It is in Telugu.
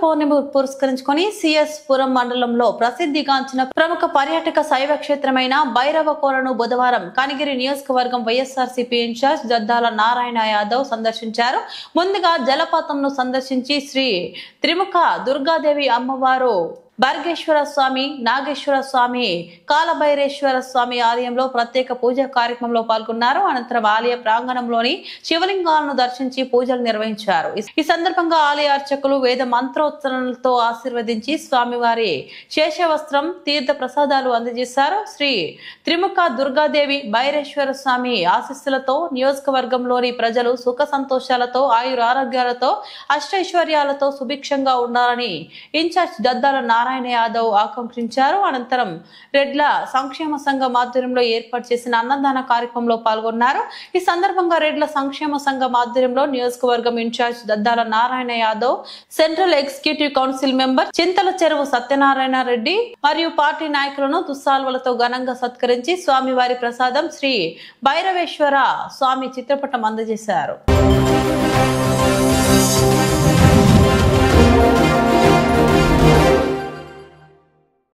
పౌర్ణమి పురస్కరించుకొని సిఎస్ పురం మండలంలో ప్రసిద్ధిగాంచిన ప్రముఖ పర్యాటక శైవ క్షేత్రమైన భైరవకోనను బుధవారం కనిగిరి నియోజకవర్గం వైఎస్ఆర్సీపీ ఇన్ఛార్జ్ దద్దాల నారాయణ యాదవ్ సందర్శించారు. ముందుగా జలపాతంను సందర్శించి శ్రీ త్రిముఖ దుర్గాదేవి అమ్మవారు, భర్గేశ్వర స్వామి, నాగేశ్వర స్వామి, కాలభైరేశ్వర స్వామి ఆలయంలో ప్రత్యేక పూజా కార్యక్రమంలో పాల్గొన్నారు. అనంతరం ఆలయ ప్రాంగణంలోని శివలింగాలను దర్శించి పూజలు నిర్వహించారు. ఈ సందర్భంగా ఆలయ అర్చకులు వేద మంత్రోచ్చరణలతో ఆశీర్వదించి స్వామివారి శేషవస్త్రం, తీర్థ ప్రసాదాలు అందజేశారు. శ్రీ త్రిముఖ దుర్గాదేవి, భైరేశ్వర స్వామి ఆశీస్సులతో నియోజకవర్గంలోని ప్రజలు సుఖ సంతోషాలతో, ఆయురారోగ్యాలతో, అష్టైశ్వర్యాలతో సుభిక్షంగా ఉండాలని ఇన్ఛార్జ్ దద్దాల నారాయణ యాదవ్ ఆకాంక్షించారు. అనంతరం రెడ్ల సంక్షేమ సంఘం ఆధ్వర్యంలో ఏర్పాటు చేసిన అన్నదాన కార్యక్రమంలో పాల్గొన్నారు. ఈ సందర్భంగా రెడ్ల సంక్షేమ సంఘం ఆధ్వర్యంలో నియోజకవర్గం incharge Daddala Narayana Yadav, central executive council member Chintala Cheruvu Satyanarayana Reddy మరియు పార్టీ నాయకులను దుస్సాల్వలతో ఘనంగా సత్కరించి స్వామివారి ప్రసాదం శ్రీ భైరవేశ్వర స్వామి చిత్రపటం అందజేశారు.